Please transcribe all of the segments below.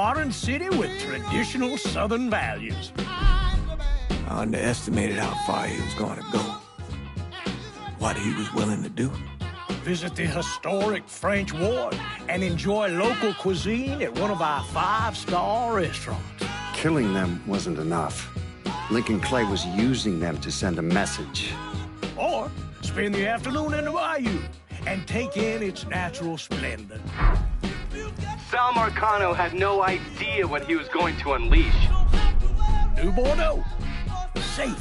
modern city with traditional Southern values. I underestimated how far he was going to go. What he was willing to do. Visit the historic French Ward and enjoy local cuisine at one of our 5-star restaurants. Killing them wasn't enough. Lincoln Clay was using them to send a message. Or spend the afternoon in the bayou and take in its natural splendor. Sal Marcano had no idea what he was going to unleash. New Bordeaux. Safe,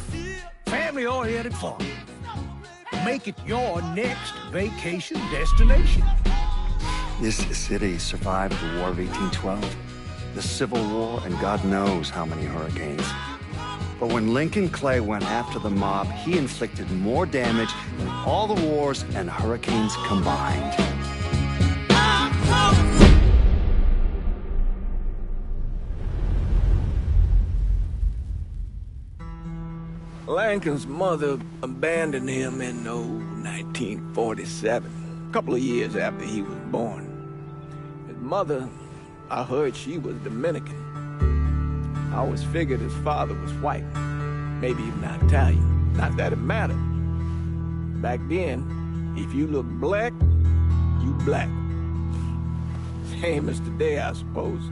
family-oriented fun. Make it your next vacation destination. This city survived the War of 1812, the Civil War, and God knows how many hurricanes. But when Lincoln Clay went after the mob, he inflicted more damage than all the wars and hurricanes combined. Lincoln's mother abandoned him in 1947, a couple of years after he was born. His mother, I heard she was Dominican. I always figured his father was white, maybe even Italian. Not that it mattered. Back then, if you look black, you black. Same as today, I suppose.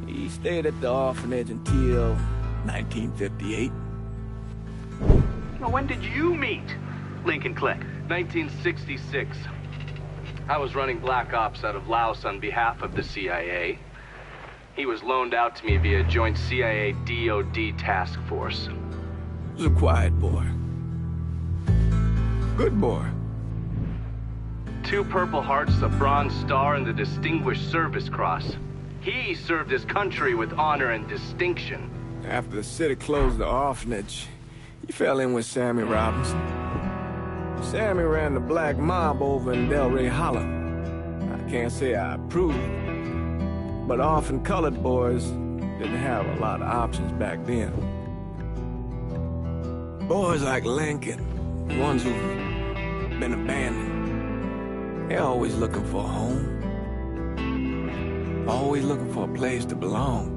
He stayed at the orphanage until 1958. Now, when did you meet Lincoln Clay? 1966. I was running Black Ops out of Laos on behalf of the CIA. He was loaned out to me via joint CIA-DOD task force. He was a quiet boy. Good boy. 2 Purple Hearts, a Bronze Star, and the Distinguished Service Cross. He served his country with honor and distinction. After the city closed the orphanage, he fell in with Sammy Robinson. Sammy ran the black mob over in Delray Hollow. I can't say I approved, but orphan colored boys didn't have a lot of options back then. Boys like Lincoln, the ones who've been abandoned, they're always looking for a home. Always looking for a place to belong.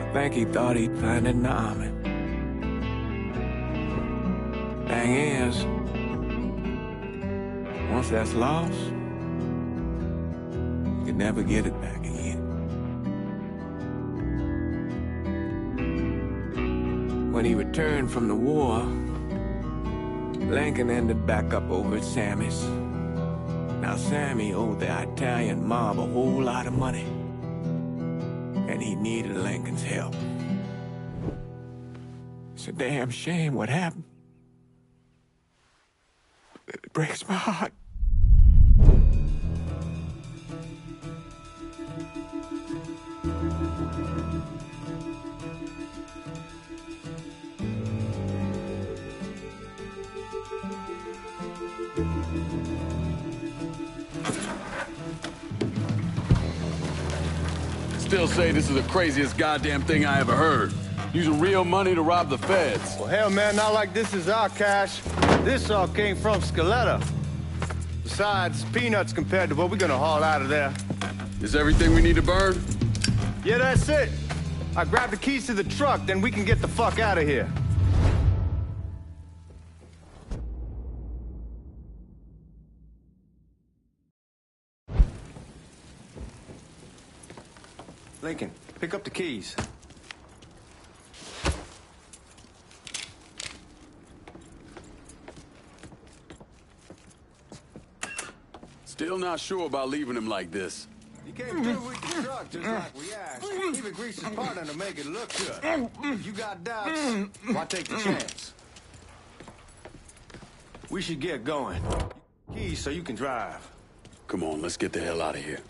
I think he thought he'd find it in the army. Thing is, once that's lost, you can never get it back again. When he returned from the war, Lincoln ended back up over at Sammy's. Now Sammy owed the Italian mob a whole lot of money, and he needed Lincoln's help. It's a damn shame what happened. It breaks my heart. Still say this is the craziest goddamn thing I ever heard. Using real money to rob the feds. Well, hell, man, not like this is our cash. This all came from Scaletta. Besides, peanuts compared to what we're gonna haul out of there. Is everything we need to burn? Yeah, that's it. I grab the keys to the truck, then we can get the fuck out of here. Lincoln, pick up the keys. Still not sure about leaving him like this. You came through with the truck just like we asked. Even greased his partner to make it look good. If you got doubts, why take the chance? We should get going. Keys so you can drive. Come on, let's get the hell out of here.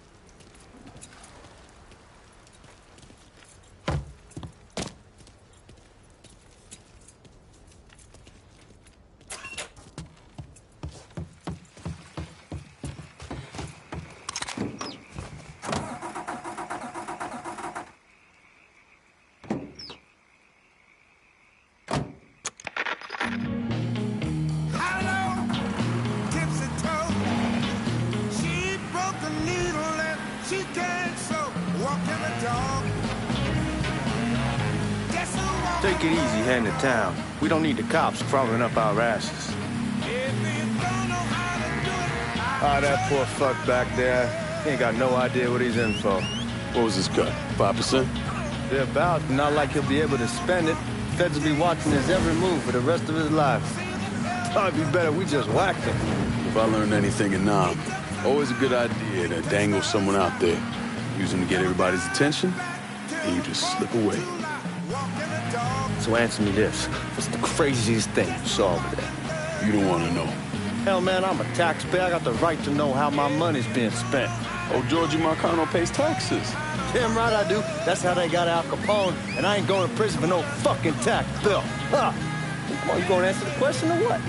Tipsy toe. She broke the news. Take it easy heading to town. We don't need the cops crawling up our asses. That poor fuck back there. He ain't got no idea what he's in for. What was his cut? 5%? They're about, not like he'll be able to spend it. Feds will be watching his every move for the rest of his life. Probably be better we just whacked him. If I learned anything in Nam, always a good idea to dangle someone out there. Use them to get everybody's attention, and you just slip away. So answer me this. What's the craziest thing you saw over there? You don't want to know. Hell, man, I'm a taxpayer. I got the right to know how my money's being spent. Oh, Georgie Marcano pays taxes. Damn right I do. That's how they got Al Capone, and I ain't going to prison for no fucking tax bill. Huh? Come on, you gonna answer the question or what?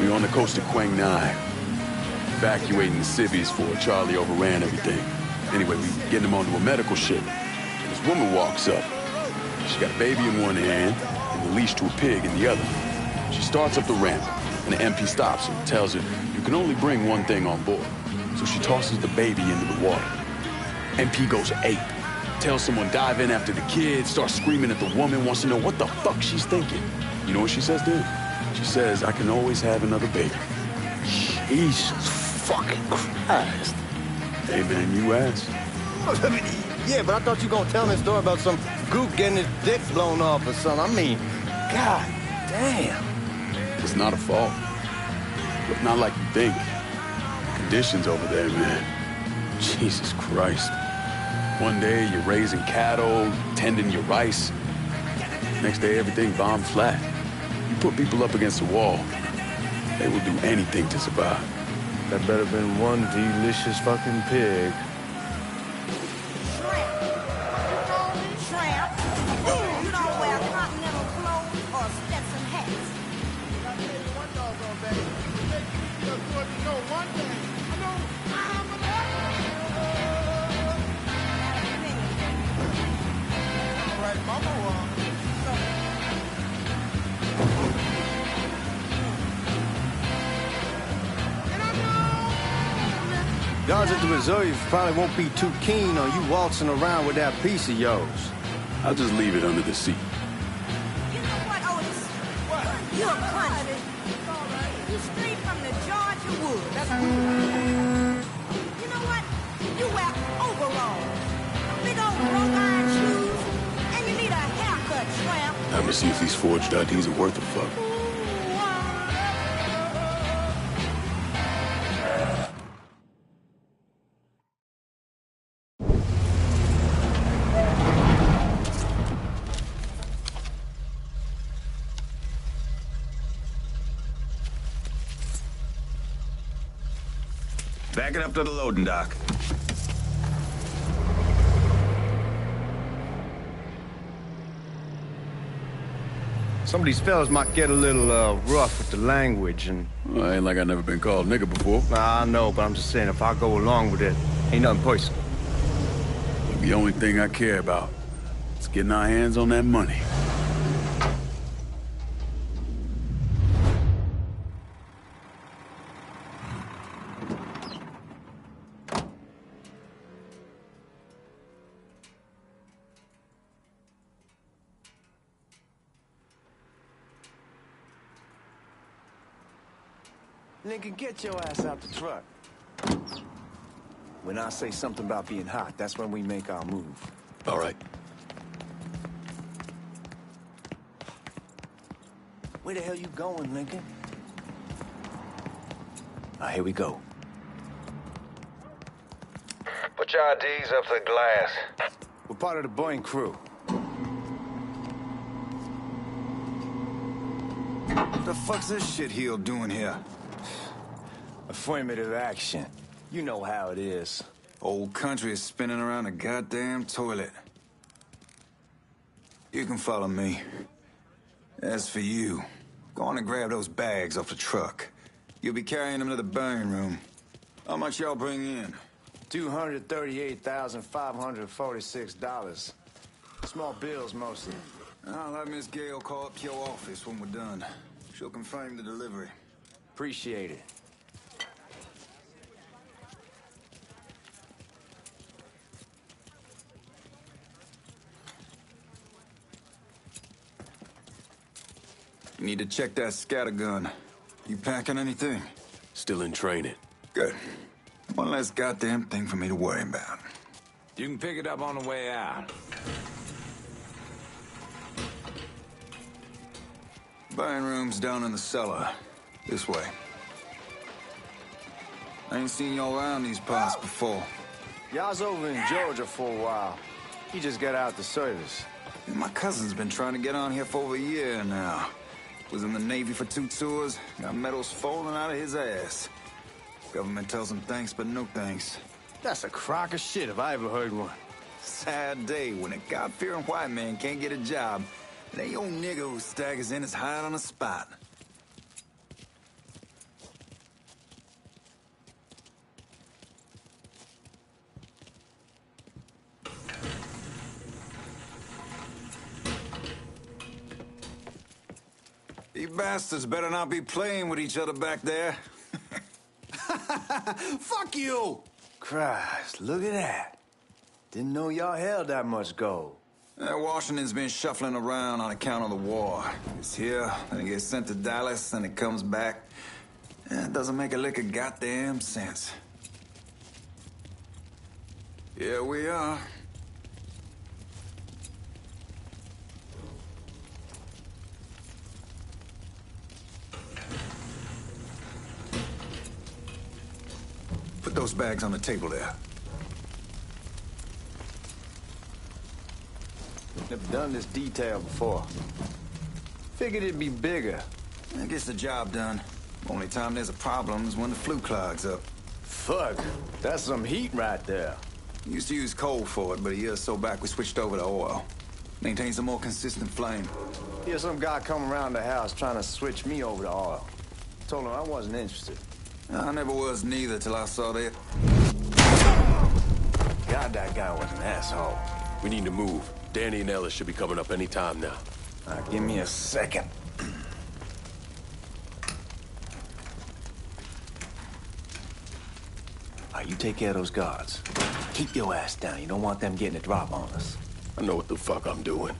We're on the coast of Quang Nai, evacuating the civvies for Charlie overran everything. Anyway, we getting him onto a medical ship. And this woman walks up. She got a baby in one hand and the leash to a pig in the other. She starts up the ramp, and the MP stops her and tells her, you can only bring one thing on board. So she tosses the baby into the water. MP goes ape. Tells someone dive in after the kid, starts screaming at the woman, wants to know what the fuck she's thinking. You know what she says, dude? She says, I can always have another baby. Jesus fucking Christ. Hey, man, you asked. Yeah, but I thought you were gonna tell me a story about some gook getting his dick blown off or something. I mean, god damn. It's not a fault. But not like you think. Conditions over there, man. Jesus Christ. One day you're raising cattle, tending your rice. Next day everything bombed flat. You put people up against the wall, they will do anything to survive. That better been one delicious fucking pig. Shrimp. You don't wear continental clothes or Stetson hats. I tell you one doggone thing. It makes me feel good to know one thing. I know I'm an all right, mama wrong. Guards at the reserve probably won't be too keen on you waltzing around with that piece of yours. I'll just leave it under the seat. You know what, Otis? What? You're a country. You straight from the Georgia woods. That's You know what? You wear overalls, big old broke iron shoes, and you need a haircut, tramp. I'm gonna see if these forged IDs are worth a fuck. Back it up to the loading dock. Some of these fellas might get a little rough with the language, and Well, ain't like I never been called nigga before. I know, but I'm just saying if I go along with it, ain't nothing personal. The only thing I care about is getting our hands on that money. Lincoln, get your ass out the truck. When I say something about being hot, that's when we make our move. All right. Where the hell you going, Lincoln? Here we go. Put your IDs up to the glass. We're part of the Boeing crew. What the fuck's this shitheel doing here? Affirmative action. You know how it is. Old country is spinning around a goddamn toilet. You can follow me. As for you, go on and grab those bags off the truck. You'll be carrying them to the burn room. How much y'all bring in? $238,546. Small bills, mostly. I'll have Miss Gale call up your office when we're done. She'll confirm the delivery. Appreciate it. You need to check that scattergun. You packing anything? Still in training. Good. One less goddamn thing for me to worry about. You can pick it up on the way out. Buying room's down in the cellar. This way. I ain't seen y'all around these parts before. Y'all's over in Georgia for a while. He just got out the service. My cousin's been trying to get on here for over a year now. Was in the Navy for 2 tours, got medals falling out of his ass. Government tells him thanks, but no thanks. That's a crock of shit if I ever heard one. Sad day when a God-fearing white man can't get a job. And that old nigga who staggers in is hired on the spot. You bastards better not be playing with each other back there. Fuck you! Christ, look at that. Didn't know y'all held that much gold. Washington's been shuffling around on account of the war. It's here, then it gets sent to Dallas, then it comes back. It doesn't make a lick of goddamn sense. Here we are. Put those bags on the table there. Never done this detail before. Figured it'd be bigger. That gets the job done. Only time there's a problem is when the flue clogs up. Fuck, that's some heat right there. Used to use coal for it, but a year or so back we switched over to oil. Maintains a more consistent flame. Here's some guy come around the house trying to switch me over to oil. Told him I wasn't interested. I never was neither till I saw that. God, that guy was an asshole. We need to move. Danny and Ellis should be coming up any time now. Give me a second. You take care of those guards. Keep your ass down. You don't want them getting a drop on us. I know what the fuck I'm doing.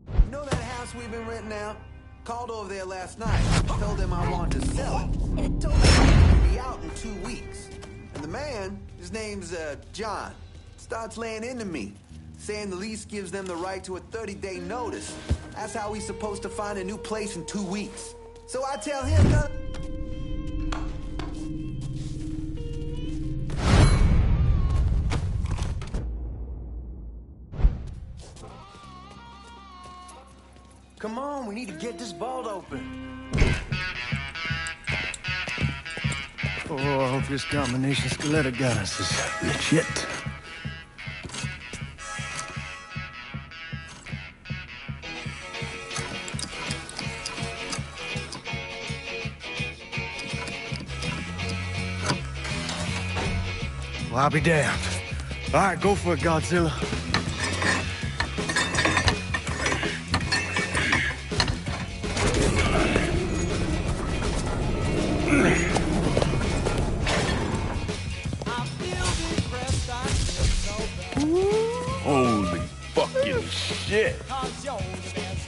You know that house we've been renting out? Called over there last night. Told them I wanted to sell it. Told them I'd be out in 2 weeks. And the man, his name's John, starts laying into me, saying the lease gives them the right to a 30-day notice. That's how he's supposed to find a new place in 2 weeks. So I tell him, Come on, we need to get this vault open. Oh, I hope this combination skeleton got us is legit. Well, I'll be damned. All right, go for it, Godzilla. Holy fucking shit.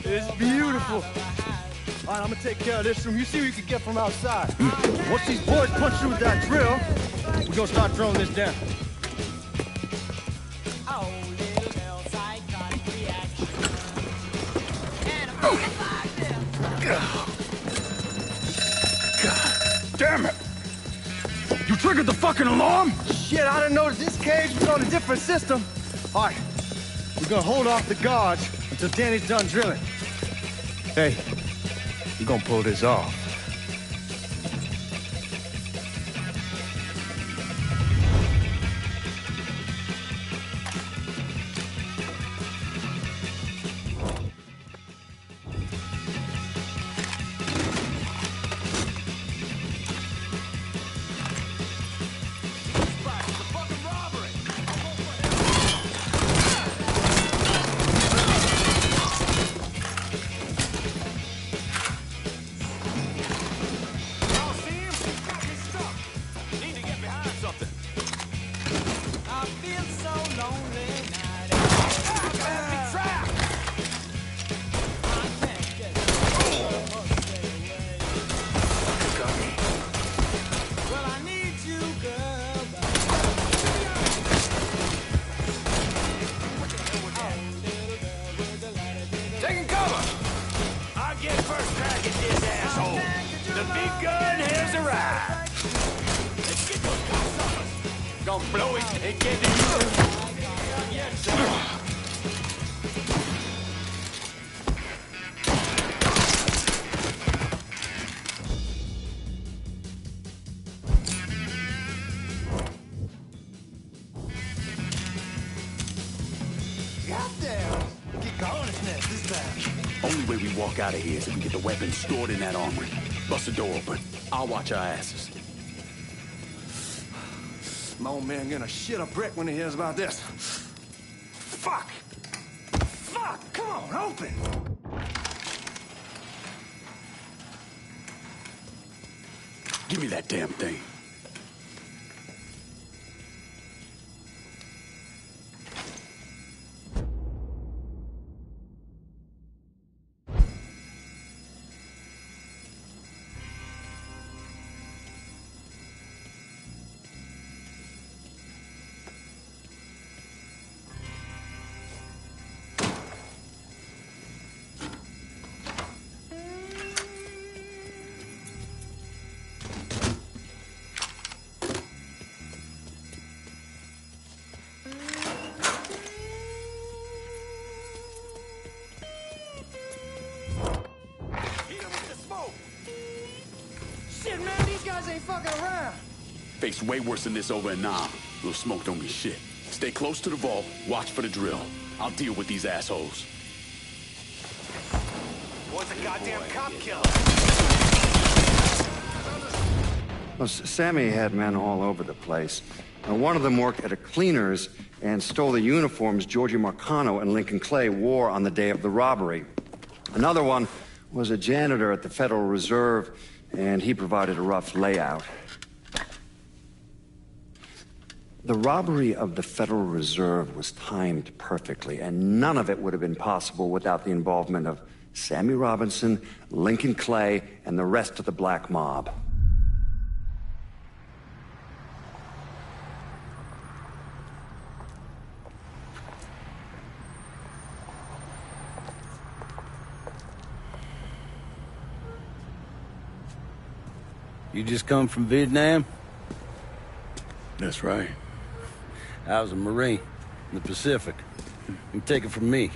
It's beautiful. All right, I'm gonna take care of this room. You see what you can get from outside. Once these boys punch you with that drill, we're gonna start throwing this down. God damn it! You triggered the fucking alarm? Shit, I didn't know that this cage was on a different system. All right, we're gonna hold off the guards until Danny's done drilling. Hey, we're gonna pull this off. get first crack at this asshole. The big gun has arrived. Let's get those cocksuckers. Gonna blow it and get to you. Yes, sir. Only way we walk out of here is if we get the weapons stored in that armory. Bust the door open. I'll watch our asses. My old man gonna shit a brick when he hears about this. Fuck! Fuck! Come on, open! Give me that damn thing. Shit, man, these guys ain't fucking around. Face way worse than this over in Nam. Little smoke don't be shit. Stay close to the vault, watch for the drill. I'll deal with these assholes. What's a goddamn cop killer? Well, Sammy had men all over the place. One of them worked at a cleaner's and stole the uniforms Georgie Marcano and Lincoln Clay wore on the day of the robbery. Another one was a janitor at the Federal Reserve, and he provided a rough layout. The robbery of the Federal Reserve was timed perfectly, and none of it would have been possible without the involvement of Sammy Robinson, Lincoln Clay, and the rest of the black mob. You just come from Vietnam? That's right. I was a Marine in the Pacific. You take it from me.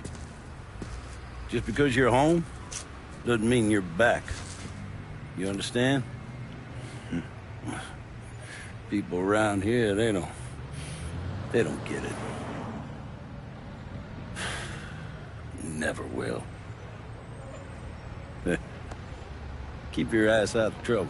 Just because you're home doesn't mean you're back. You understand? People around here, they don't get it. Never will. Keep your ass out of trouble.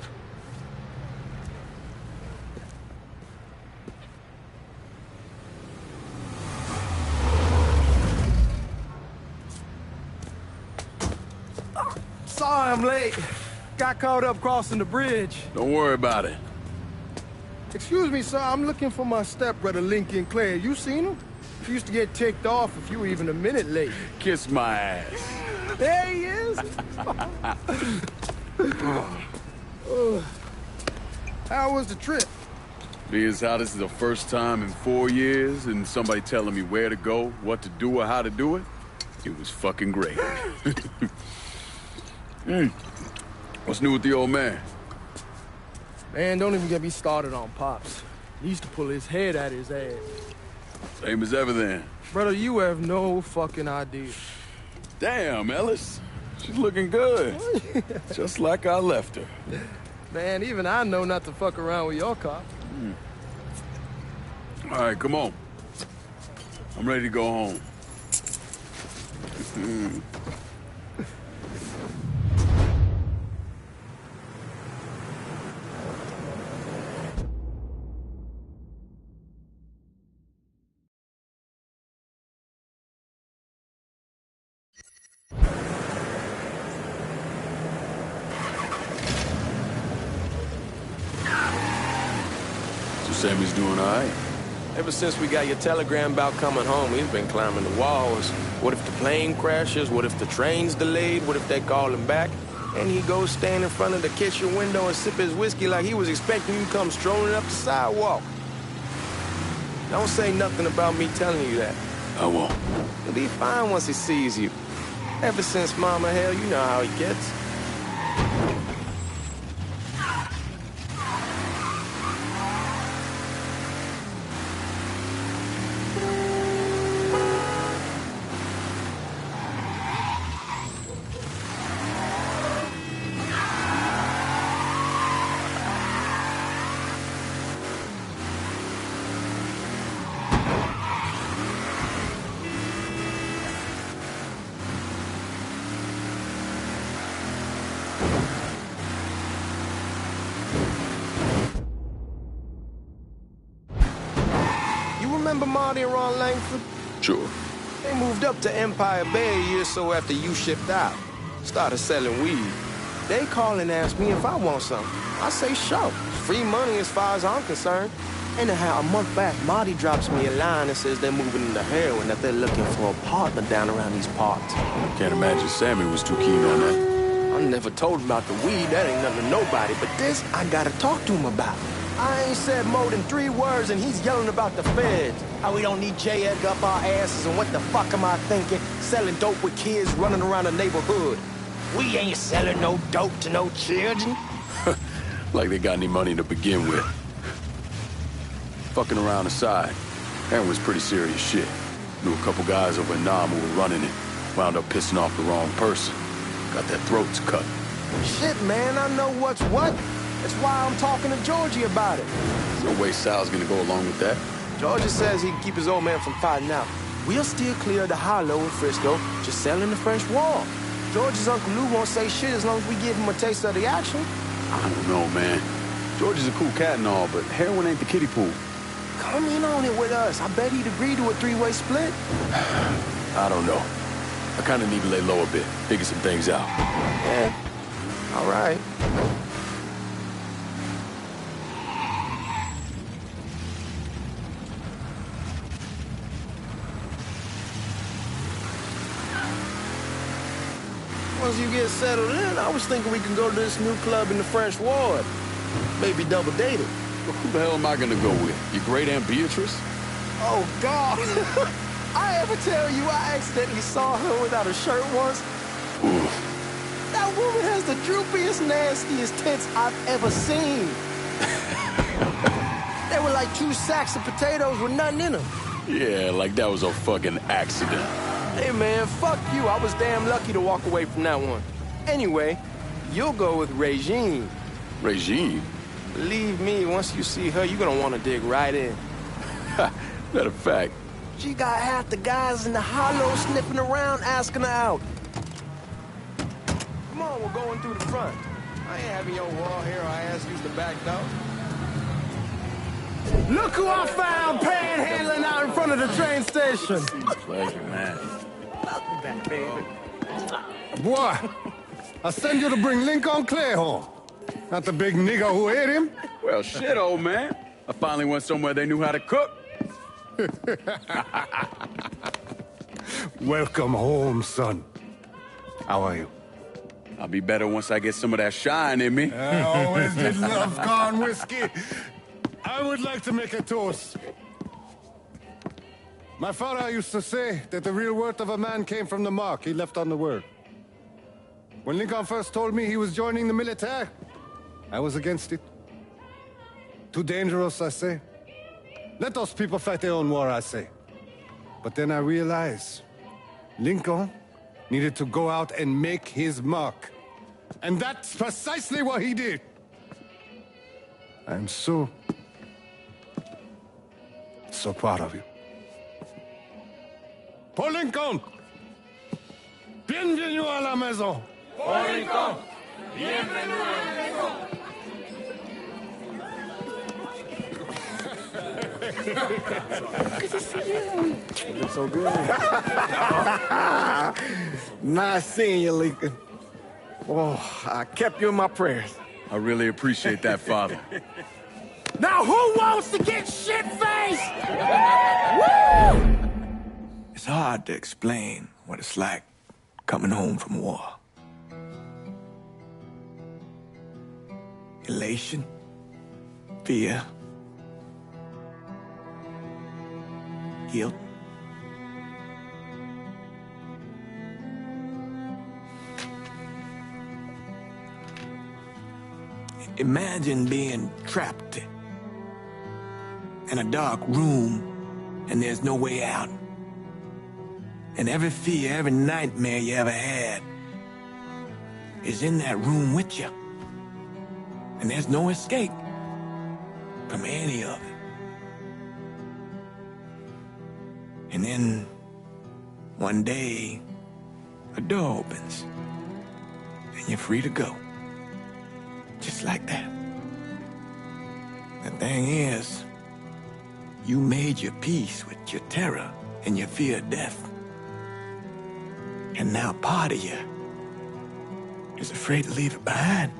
Sorry I'm late. Got caught up crossing the bridge. Don't worry about it. Excuse me, sir. I'm looking for my stepbrother, Lincoln Clay. You seen him? He used to get ticked off if you were even a minute late. Kiss my ass. There he is. How was the trip? Being how this is the first time in 4 years and somebody telling me where to go, what to do, or how to do it, it was fucking great. What's new with the old man? Man, don't even get me started on Pops. He used to pull his head out his ass. Same as ever then. Brother, you have no fucking idea. Damn, Ellis. She's looking good. Just like I left her. Man, even I know not to fuck around with your car. All right, come on. I'm ready to go home. Sammy's doing all right. Ever since we got your telegram about coming home, he's been climbing the walls. What if the plane crashes? What if the train's delayed? What if they call him back? And he goes stand in front of the kitchen window and sip his whiskey like he was expecting you to come strolling up the sidewalk. Don't say nothing about me telling you that. I won't. He'll be fine once he sees you. Ever since Mama, hell, you know how he gets. Remember Marty and Ron Langford? Sure. They moved up to Empire Bay a year or so after you shipped out. Started selling weed. They call and ask me if I want something. I say sure. It's free money as far as I'm concerned. Anyhow, a month back, Marty drops me a line and says they're moving into heroin, that they're looking for a partner down around these parts. I can't imagine Sammy was too keen on that. I never told him about the weed. That ain't nothing to nobody. But this, I gotta talk to him about. I ain't said more than 3 words, and he's yelling about the feds. How we don't need J. Edgar up our asses, and what the fuck am I thinking? Selling dope with kids running around the neighborhood. We ain't selling no dope to no children. Like they got any money to begin with. Fucking around aside, that was pretty serious shit. Knew a couple guys over in Nam who were running it. Wound up pissing off the wrong person. Got their throats cut. Shit, man, I know what's what. That's why I'm talking to Georgie about it. There's no way Sal's gonna go along with that. Georgie says he can keep his old man from fighting out. We'll still clear the hollow in Frisco, just selling the French Wall. George's Uncle Lou won't say shit as long as we give him a taste of the action. I don't know, man. George is a cool cat and all, but heroin ain't the kiddie pool. Come in on it with us. I bet he'd agree to a 3-way split. I don't know. I kind of need to lay low a bit, figure some things out. Yeah, all right. Once you get settled in, I was thinking we could go to this new club in the French Ward. Maybe double date it. Well, who the hell am I gonna go with? Your great Aunt Beatrice? Oh, God. I ever tell you I accidentally saw her without a shirt once? Oof. That woman has the droopiest, nastiest tits I've ever seen. They were like 2 sacks of potatoes with nothing in them. Yeah, like that was a fucking accident. Hey, man, fuck you. I was damn lucky to walk away from that one. Anyway, you'll go with Regine. Regine? Believe me, once you see her, you're gonna want to dig right in. Matter of fact. She got half the guys in the hollow sniffing around asking her out. Come on, we're going through the front. I ain't having your wall hero ass use the back door. Look who I found panhandling out in front of the train station. Pleasure, man. Welcome back, baby. Boy, I send you to bring Lincoln Clay home. Not the big nigga who ate him. Well, shit, old man. I finally went somewhere they knew how to cook. Welcome home, son. How are you? I'll be better once I get some of that shine in me. I always did love corn whiskey. I would like to make a toast. My father used to say that the real worth of a man came from the mark he left on the world. When Lincoln first told me he was joining the military, I was against it. Too dangerous, I say. Let those people fight their own war, I say. But then I realized Lincoln needed to go out and make his mark. And that's precisely what he did. I'm so proud of you. Paul Lincoln! Bienvenue à la maison! Paul Lincoln! Bienvenue à la maison! Good to see you. You look so good. Nice seeing you, Lincoln. Oh, I kept you in my prayers. I really appreciate that, Father. Now who wants to get shit-faced? Woo! It's hard to explain what it's like coming home from war. Elation, fear, guilt. Imagine being trapped in a dark room and there's no way out. And every fear, every nightmare you ever had is in that room with you. And there's no escape from any of it. And then one day, a door opens and you're free to go. Just like that. The thing is, you made your peace with your terror and your fear of death. And now part of you is afraid to leave it behind.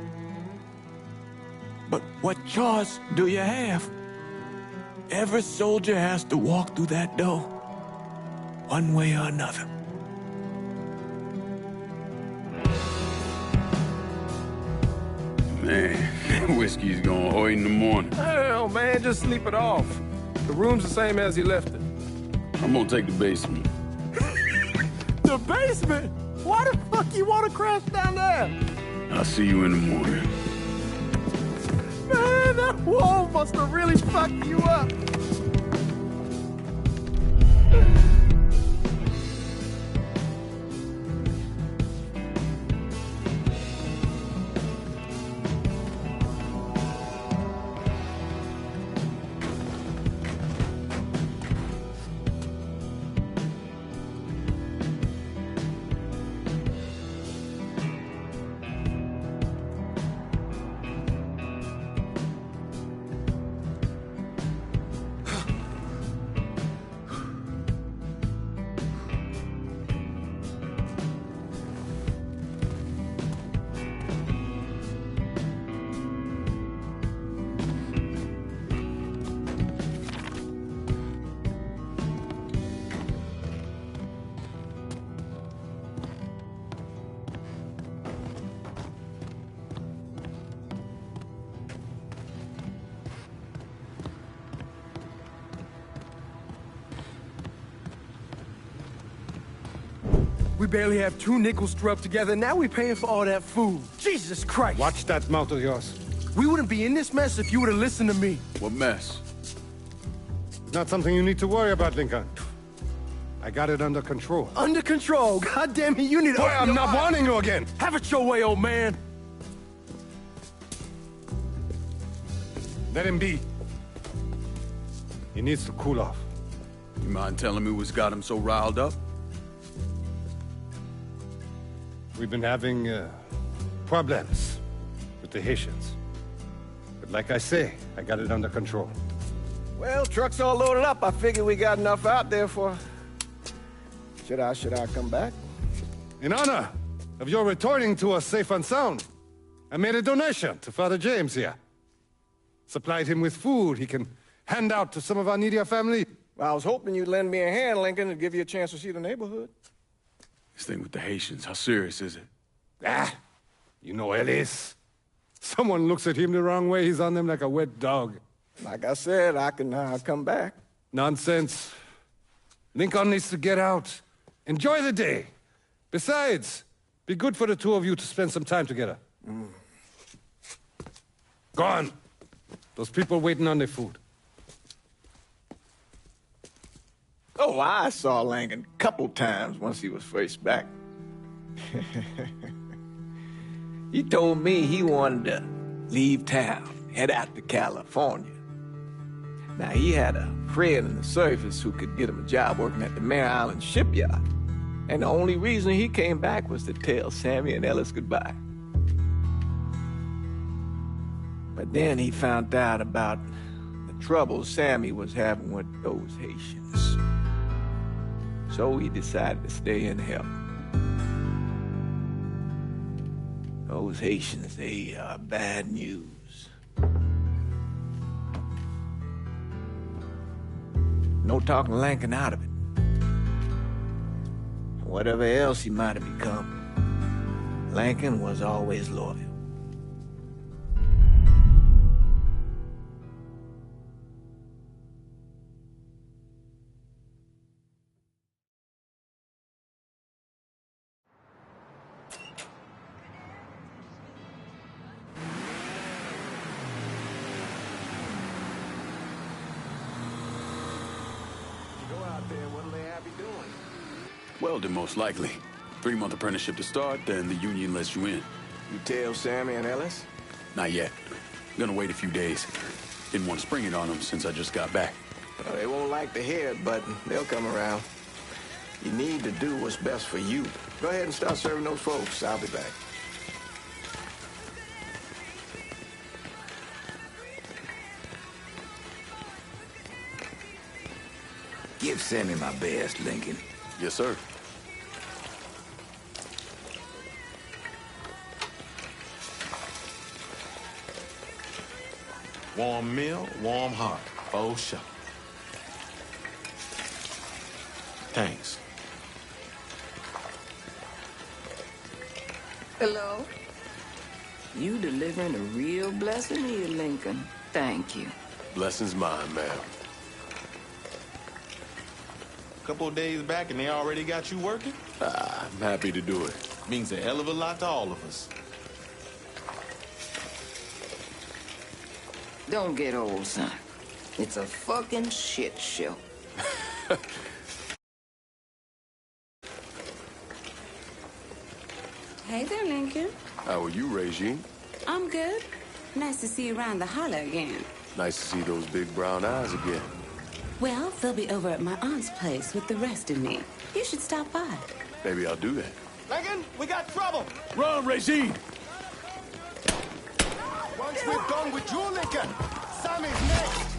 But what choice do you have? Every soldier has to walk through that door, one way or another. Man, whiskey's going hard in the morning. Hell, man, just sleep it off. The room's the same as you left it. I'm gonna take the basement. The basement? Why the fuck you want to crash down there? I'll see you in the morning. Man, that wall must have really fucked you up. We barely have 2 nickels to rub together, now we paying for all that food. Jesus Christ! Watch that mouth of yours. We wouldn't be in this mess if you would have listened to me. What mess? It's not something you need to worry about, Lincoln. I got it under control. Under control? God damn it, you need to... Boy, I'm not warning you again! Have it your way, old man! Let him be. He needs to cool off. You mind telling me what's got him so riled up? We've been having problems with the Haitians. But like I say, I got it under control. Well, truck's all loaded up. I figure we got enough out there for... Should I come back? In honor of your returning to us safe and sound, I made a donation to Father James here. Supplied him with food he can hand out to some of our needier family. Well, I was hoping you'd lend me a hand, Lincoln, and give you a chance to see the neighborhood. This thing with the Haitians, how serious is it? Ah, you know Ellis. Someone looks at him the wrong way, he's on them like a wet dog. Like I said, I can come back. Nonsense. Lincoln needs to get out. Enjoy the day. Besides, be good for the two of you to spend some time together. Go on. Those people waiting on their food. Oh, I saw Langan a couple times once he was first back. He told me he wanted to leave town, head out to California. Now, he had a friend in the service who could get him a job working at the Mare Island shipyard. And the only reason he came back was to tell Sammy and Ellis goodbye. But then he found out about the trouble Sammy was having with those Haitians. So he decided to stay and help. Those Haitians, they are bad news. No talking Lankin out of it. Whatever else he might have become, Lankin was always loyal. out there, what'll they have you doing? Welding, most likely. 3-month apprenticeship to start, then the union lets you in. You tell Sammy and Ellis? Not yet. Gonna wait a few days. Didn't want to spring it on them since I just got back. Well, they won't like to hear it, but they'll come around. You need to do what's best for you. Go ahead and start serving those folks. I'll be back. Give Sammy my best, Lincoln. Yes, sir. Warm meal, warm heart. Oh, sure. Thanks. Hello? You delivering a real blessing here, Lincoln. Thank you. Blessing's mine, ma'am. Couple of days back and they already got you working? I'm happy to do it. Means a hell of a lot to all of us. Don't get old, son. It's a fucking shit show. Hey there, Lincoln. How are you, Regine? I'm good. Nice to see you around the holler again. Nice to see those big brown eyes again. Well, they'll be over at my aunt's place with the rest of me. You should stop by. Maybe I'll do that. Lincoln, we got trouble. Run, Regine! Once we're done with you, Lincoln, Sammy's next.